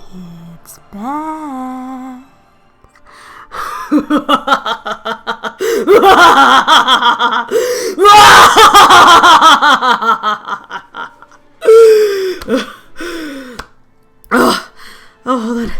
It's back. Oh, hold on.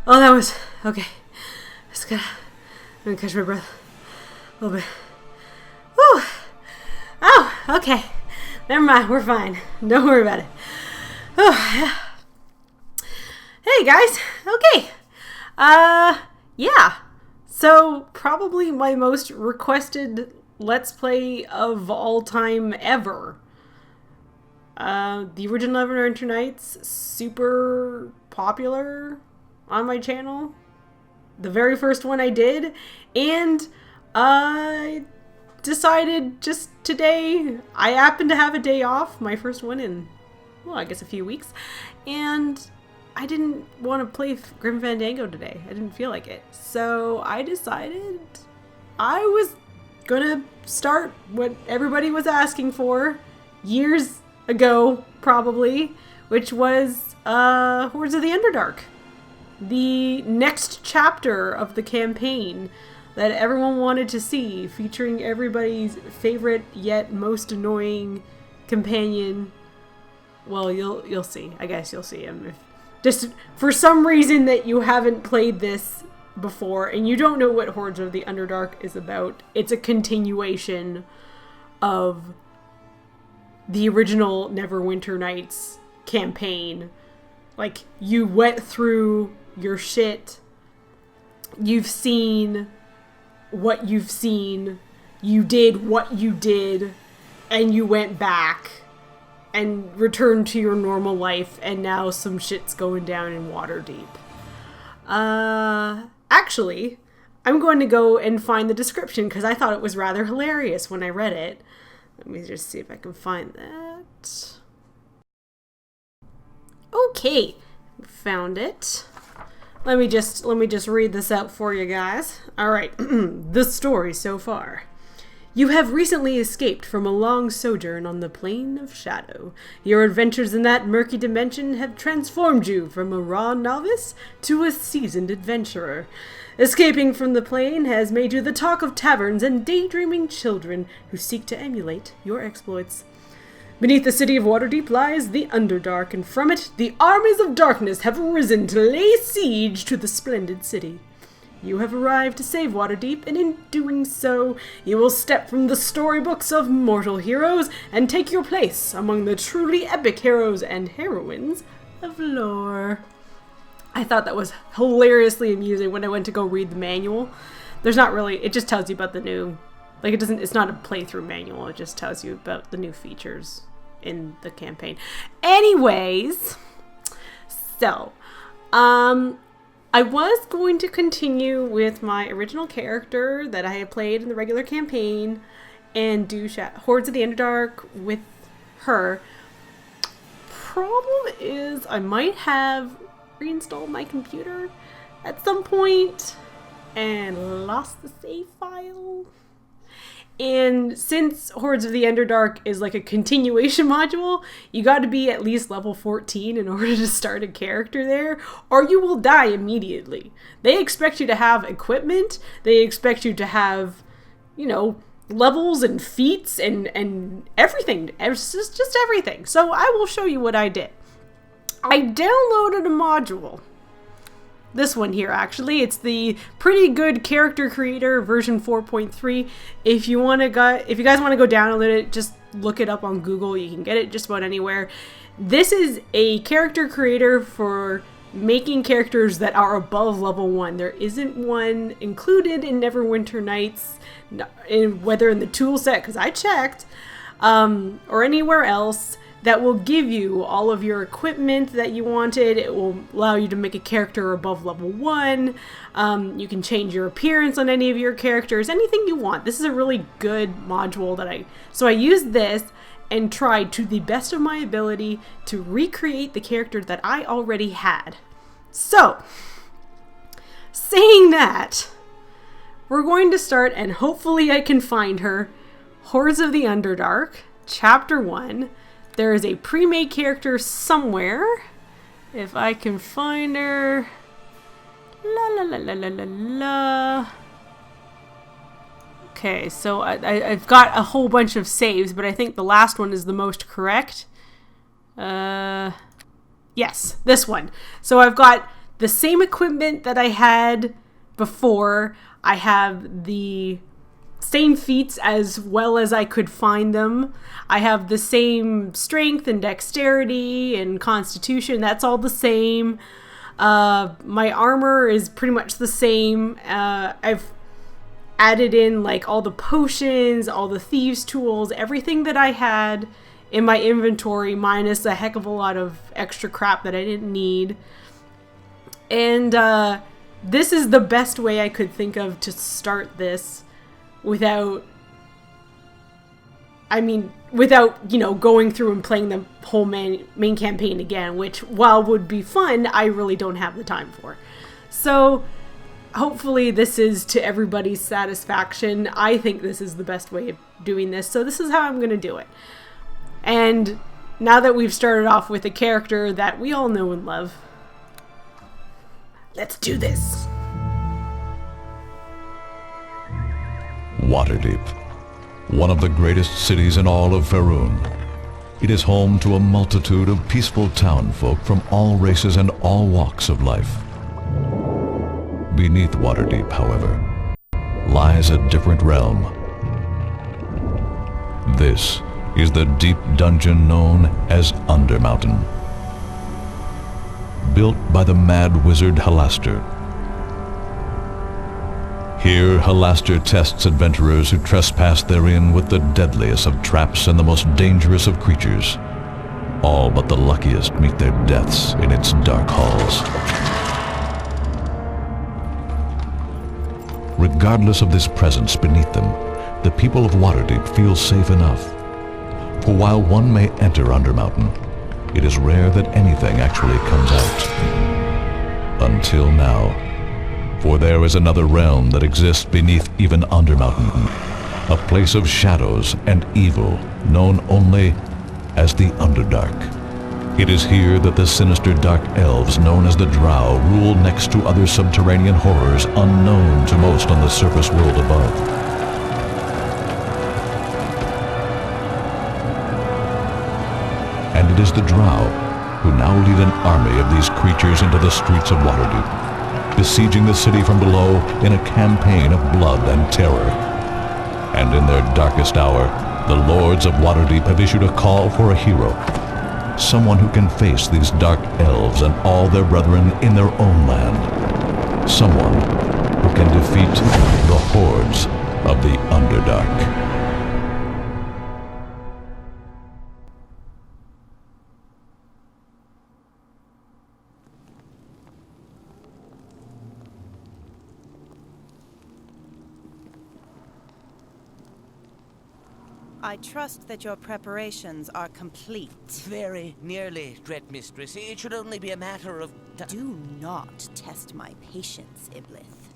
Oh, that was okay. Just gotta, I'm gonna catch my breath a little bit. Whew. Oh, okay. Never mind. We're fine. Don't worry about it. Oh, hey guys. Okay. Yeah. So probably my most requested Let's Play of all time ever. The original Neverwinter Nights, super popular on my channel. The very first one I did, and I decided just today, I happened to have a day off, my first one in, well, I guess a few weeks, and I didn't want to play Grim Fandango today. I didn't feel like it. So I decided I was gonna start what everybody was asking for years ago, probably, which was Hordes of the Underdark. The next chapter of the campaign that everyone wanted to see, featuring everybody's favorite yet most annoying companion. Well, you'll see. I guess you'll see him. If just for some reason that you haven't played this before and you don't know what Hordes of the Underdark is about, it's a continuation of the original Neverwinter Nights campaign. Like, you went through your shit, you've seen what you've seen, you did what you did, and you went back and returned to your normal life, and now some shit's going down in Waterdeep. Actually, I'm going to go and find the description, because I thought it was rather hilarious when I read it. Let me just see if I can find that. Okay, found it. Let me just read this out for you guys. All right, the story so far. You have recently escaped from a long sojourn on the Plane of Shadow. Your adventures in that murky dimension have transformed you from a raw novice to a seasoned adventurer. Escaping from the plane has made you the talk of taverns and daydreaming children who seek to emulate your exploits. Beneath the city of Waterdeep lies the Underdark, and from it, the armies of darkness have risen to lay siege to the splendid city. You have arrived to save Waterdeep, and in doing so, you will step from the storybooks of mortal heroes and take your place among the truly epic heroes and heroines of lore. I thought that was hilariously amusing when I went to go read the manual. There's not really, it just tells you about the new, like, it's not a playthrough manual, it just tells you about the new features in the campaign. Anyways, so, I was going to continue with my original character that I had played in the regular campaign and do Hordes of the Underdark with her. Problem is, I might have reinstalled my computer at some point and lost the save file. And since Hordes of the Underdark is like a continuation module, you got to be at least level 14 in order to start a character there, or you will die immediately. They expect you to have equipment, they expect you to have, you know, levels and feats and everything. It's just everything. So I will show you what I did. I downloaded a module. This one here, actually. It's the Pretty Good Character Creator version 4.3. If you guys want to go download it, just look it up on Google. You can get it just about anywhere. This is a character creator for making characters that are above level 1. There isn't one included in Neverwinter Nights, whether in the tool set, because I checked, or anywhere else, that will give you all of your equipment that you wanted. It will allow you to make a character above level 1. You can change your appearance on any of your characters, anything you want. This is a really good module so I used this and tried to the best of my ability to recreate the character that I already had. So, saying that, we're going to start, and hopefully I can find her, Hordes of the Underdark, Chapter 1. There is a pre-made character somewhere If I can find her. La la la la la la la. Okay, so I've got a whole bunch of saves, but I think the last one is the most correct. Yes, this one. So I've got the same equipment that I had before. I have the same feats as well as I could find them. I have the same strength and dexterity and constitution. That's all the same. My armor is pretty much the same. I've added in like all the potions, all the thieves' tools, everything that I had in my inventory, minus a heck of a lot of extra crap that I didn't need. And this is the best way I could think of to start this without, you know, going through and playing the whole main campaign again, which, while would be fun, I really don't have the time for. So hopefully this is to everybody's satisfaction. I think this is the best way of doing this, so this is how I'm going to do it. And now that we've started off with a character that we all know and love, let's do this. Waterdeep, one of the greatest cities in all of Faerun. It is home to a multitude of peaceful townfolk from all races and all walks of life. Beneath Waterdeep, however, lies a different realm. This is the deep dungeon known as Undermountain. Built by the mad wizard Halaster. Here, Halaster tests adventurers who trespass therein with the deadliest of traps and the most dangerous of creatures. All but the luckiest meet their deaths in its dark halls. Regardless of this presence beneath them, the people of Waterdeep feel safe enough. For while one may enter Undermountain, it is rare that anything actually comes out. Until now. For there is another realm that exists beneath even Undermountain, a place of shadows and evil known only as the Underdark. It is here that the sinister dark elves known as the Drow rule next to other subterranean horrors unknown to most on the surface world above. And it is the Drow who now lead an army of these creatures into the streets of Waterdeep, besieging the city from below in a campaign of blood and terror. And in their darkest hour, the lords of Waterdeep have issued a call for a hero, someone who can face these dark elves and all their brethren in their own land, someone who can defeat the Hordes of the Underdark. I trust that your preparations are complete. Very nearly, Dread Mistress. It should only be a matter of... Do not test my patience, Iblith.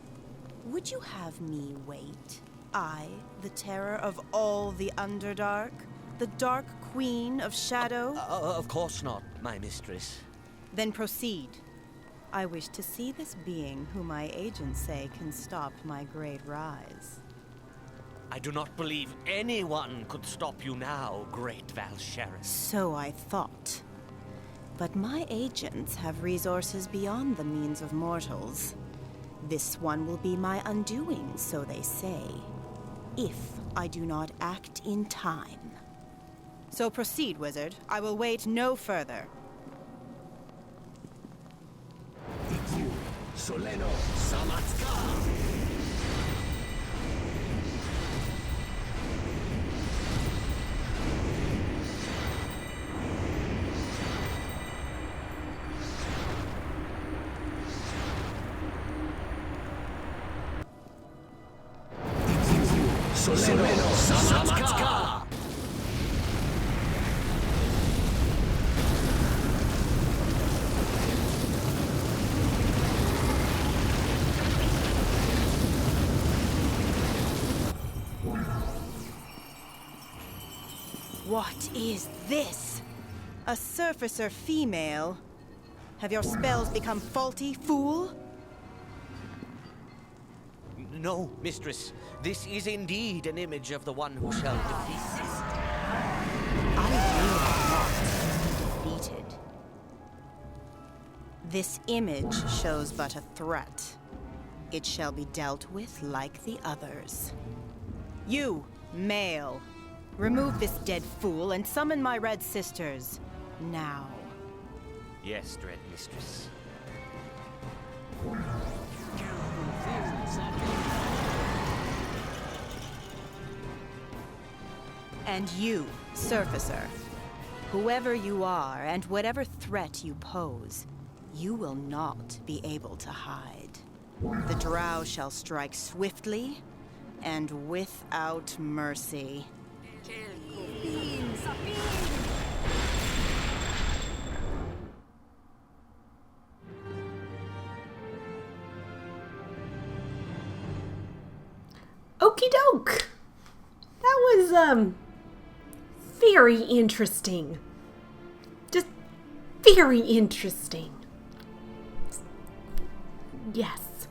Would you have me wait? I, the terror of all the Underdark? The Dark Queen of Shadow? Of course not, my mistress. Then proceed. I wish to see this being who my agents say can stop my great rise. I do not believe anyone could stop you now, great Valsharis. So I thought. But my agents have resources beyond the means of mortals. This one will be my undoing, so they say, if I do not act in time. So proceed, wizard. I will wait no further. Soleno Samatska! Soleno Samatska! What is this? A surfacer female? Have your spells become faulty, fool? No, mistress. This is indeed an image of the one who shall defeat us. I will not be defeated. This image shows but a threat. It shall be dealt with like the others. You, male, remove this dead fool and summon my red sisters. Now. Yes, dread mistress. And you, surfacer, whoever you are and whatever threat you pose, you will not be able to hide. The Drow shall strike swiftly and without mercy. Okie doke. That was, very interesting. Just very interesting. Yes.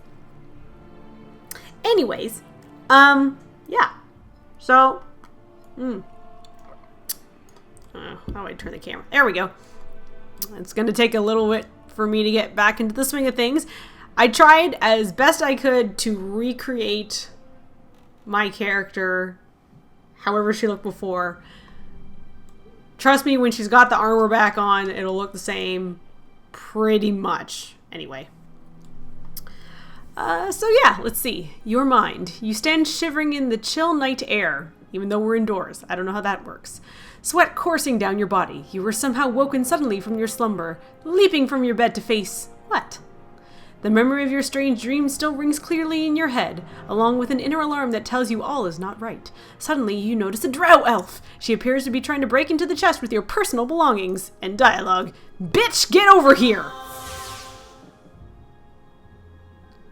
Anyways, yeah. So, how do I turn the camera? There we go. It's going to take a little bit for me to get back into the swing of things. I tried as best I could to recreate my character however she looked before. Trust me, when she's got the armor back on, it'll look the same pretty much. Anyway. So yeah, let's see. Your mind. You stand shivering in the chill night air, even though we're indoors. I don't know how that works. Sweat coursing down your body. You were somehow woken suddenly from your slumber, leaping from your bed to face... what? The memory of your strange dream still rings clearly in your head, along with an inner alarm that tells you all is not right. Suddenly, you notice a drow elf. She appears to be trying to break into the chest with your personal belongings. And dialogue. Bitch, get over here!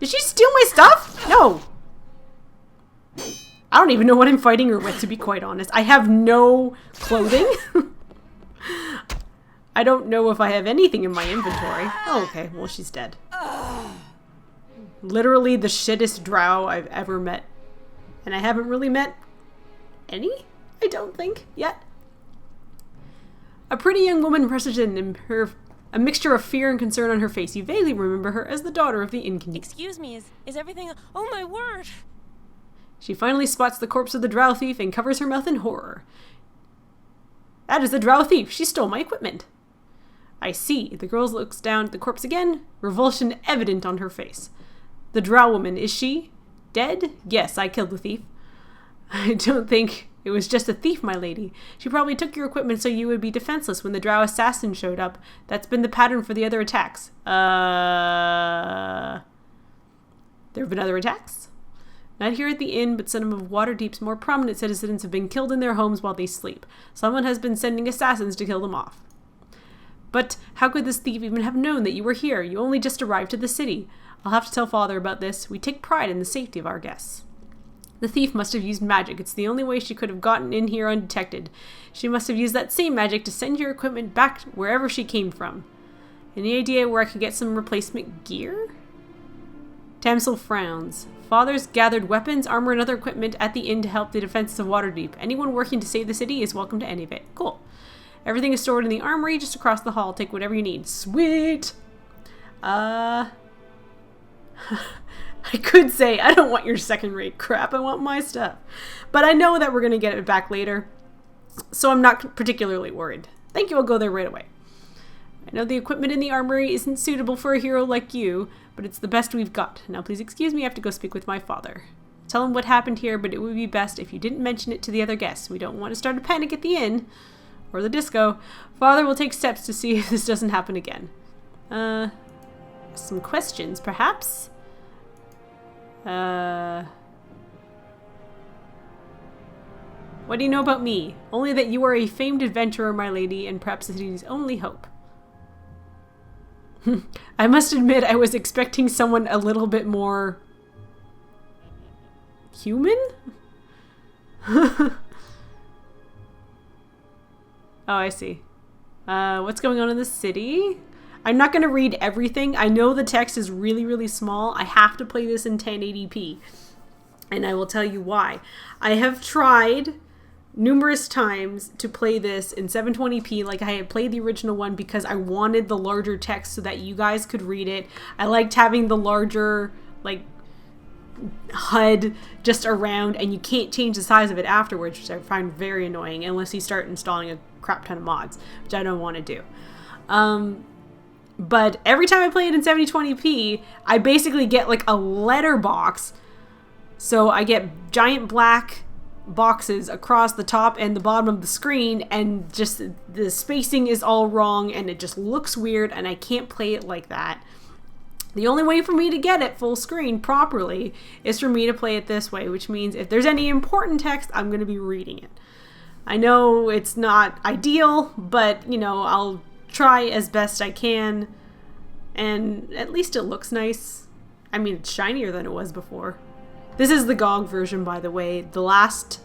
Did she steal my stuff? No. I don't even know what I'm fighting her with, to be quite honest. I have no clothing. I don't know if I have anything in my inventory. Oh, okay. Well, she's dead. Literally the shittest drow I've ever met. And I haven't really met any, I don't think, yet. A pretty young woman rushes in and a mixture of fear and concern on her face. You vaguely remember her as the daughter of the innkeeper. Excuse me, is everything... Oh my word! She finally spots the corpse of the drow thief and covers her mouth in horror. That is the drow thief. She stole my equipment. I see. The girl looks down at the corpse again, revulsion evident on her face. The drow woman, is she dead? Yes, I killed the thief. I don't think it was just a thief, my lady. She probably took your equipment so you would be defenseless when the drow assassin showed up. That's been the pattern for the other attacks. There have been other attacks? Not here at the inn, but some of Waterdeep's more prominent citizens have been killed in their homes while they sleep. Someone has been sending assassins to kill them off. But how could this thief even have known that you were here? You only just arrived to the city. I'll have to tell Father about this. We take pride in the safety of our guests. The thief must have used magic. It's the only way she could have gotten in here undetected. She must have used that same magic to send your equipment back wherever she came from. Any idea where I could get some replacement gear? Tamsel frowns. Father's gathered weapons, armor, and other equipment at the inn to help the defenses of Waterdeep. Anyone working to save the city is welcome to any of it. Cool. Everything is stored in the armory just across the hall. Take whatever you need. Sweet! I could say, I don't want your second-rate crap. I want my stuff. But I know that we're going to get it back later, so I'm not particularly worried. Thank you, I'll go there right away. I know the equipment in the armory isn't suitable for a hero like you, but it's the best we've got. Now please excuse me, I have to go speak with my father. Tell him what happened here, but it would be best if you didn't mention it to the other guests. We don't want to start a panic at the inn, or the disco. Father will take steps to see if this doesn't happen again. Some questions, perhaps? What do you know about me? Only that you are a famed adventurer, my lady, and perhaps the city's only hope. I must admit, I was expecting someone a little bit more... human? Oh, I see. What's going on in the city? I'm not going to read everything. I know the text is really, really small. I have to play this in 1080p. And I will tell you why. I have tried numerous times to play this in 720p like I had played the original one because I wanted the larger text so that you guys could read it. I liked having the larger, like, HUD just around, and you can't change the size of it afterwards, which I find very annoying unless you start installing a crap ton of mods, which I don't want to do. But every time I play it in 720p, I basically get like a letterbox. So I get giant black boxes across the top and the bottom of the screen, and just the spacing is all wrong and it just looks weird, and I can't play it like that. The only way for me to get it full screen properly is for me to play it this way, which means if there's any important text, I'm going to be reading it. I know it's not ideal, but, you know, I'll try as best I can, and at least it looks nice. I mean, it's shinier than it was before. This is the GOG version, by the way. The last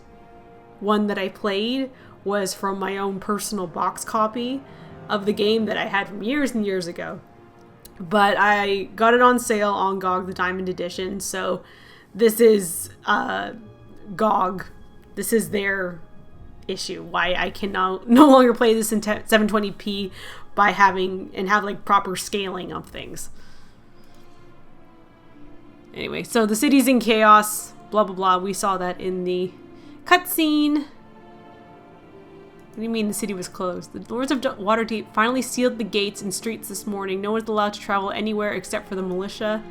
one that I played was from my own personal box copy of the game that I had from years and years ago. But I got it on sale on GOG, the Diamond Edition, so this is GOG. This is their issue. Why I can no longer play this in 720p by have like proper scaling of things. Anyway, so the city's in chaos, blah blah blah. We saw that in the cutscene. What do you mean the city was closed? The Lords of Waterdeep finally sealed the gates and streets this morning. No one's allowed to travel anywhere except for the militia.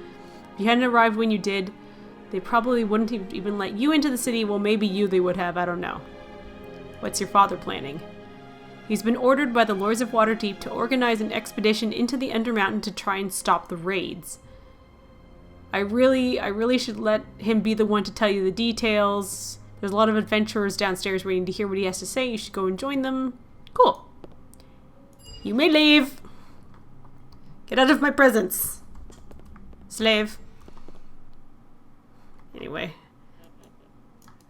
If you hadn't arrived when you did, they probably wouldn't even let you into the city. Well, maybe they would have. I don't know. What's your father planning? He's been ordered by the Lords of Waterdeep to organize an expedition into the Undermountain to try and stop the raids. I really should let him be the one to tell you the details. There's a lot of adventurers downstairs waiting to hear what he has to say. You should go and join them. Cool. You may leave. Get out of my presence, slave. Anyway.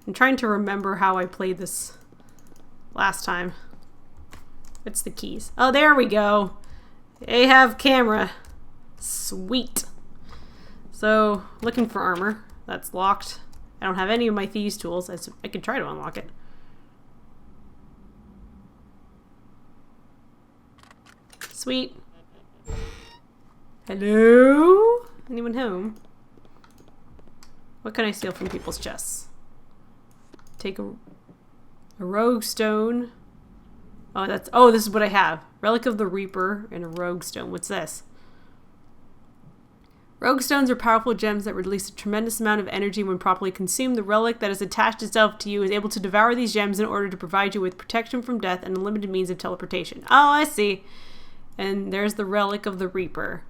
I'm trying to remember how I played this last time. It's the keys. Oh, there we go. They have camera. Sweet. So, looking for armor. That's locked. I don't have any of my thieves' tools. I could try to unlock it. Sweet. Hello? Anyone home? What can I steal from people's chests? Take a rogue stone. Oh, this is what I have. Relic of the Reaper and a rogue stone. What's this? Rogue stones are powerful gems that release a tremendous amount of energy when properly consumed. The relic that has attached itself to you is able to devour these gems in order to provide you with protection from death and unlimited means of teleportation. Oh, I see. And there's the Relic of the Reaper.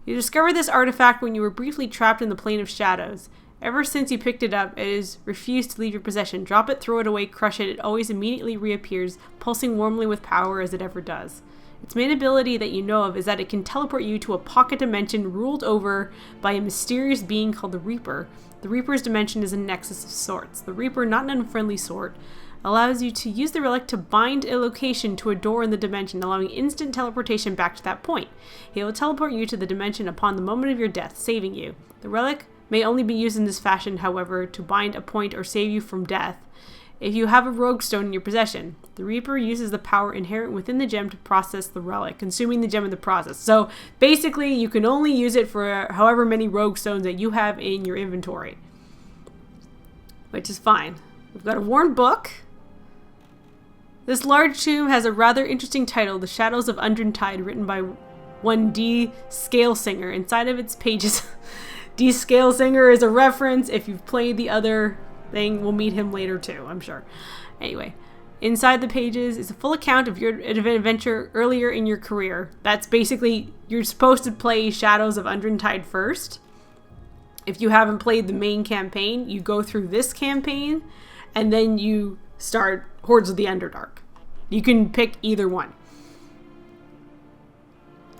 You discovered this artifact when you were briefly trapped in the Plane of Shadows. Ever since you picked it up, it has refused to leave your possession. Drop it, throw it away, crush it. It always immediately reappears, pulsing warmly with power as it ever does. Its main ability that you know of is that it can teleport you to a pocket dimension ruled over by a mysterious being called the Reaper. The Reaper's dimension is a nexus of sorts. The Reaper, not an unfriendly sort, allows you to use the relic to bind a location to a door in the dimension, allowing instant teleportation back to that point. It will teleport you to the dimension upon the moment of your death, saving you. The relic may only be used in this fashion, however, to bind a point or save you from death. If you have a rogue stone in your possession, the Reaper uses the power inherent within the gem to process the relic, consuming the gem in the process. So basically, you can only use it for however many rogue stones that you have in your inventory, which is fine. We've got a worn book. This large tomb has a rather interesting title, The Shadows of Underdark, written by one D. Scalesinger. Inside of its pages, D. Scalesinger is a reference. If you've played the other thing, we'll meet him later too, I'm sure. Anyway, inside the pages is a full account of your adventure earlier in your career. That's basically, you're supposed to play Shadows of Underdark first. If you haven't played the main campaign, you go through this campaign, and then you start Hordes of the Underdark. You can pick either one.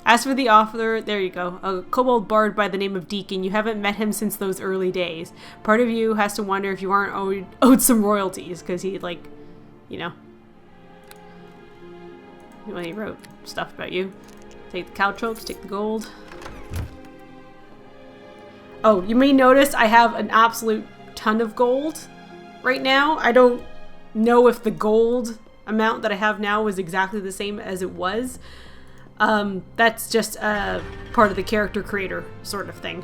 As for the author, there you go. A kobold bard by the name of Deacon. You haven't met him since those early days. Part of you has to wonder if you aren't owed some royalties, because he, like, you know. Well, he wrote stuff about you. Take the caltropes, take the gold. Oh, you may notice I have an absolute ton of gold right now. I don't know if the gold amount that I have now is exactly the same as it was. That's just a part of the character creator sort of thing.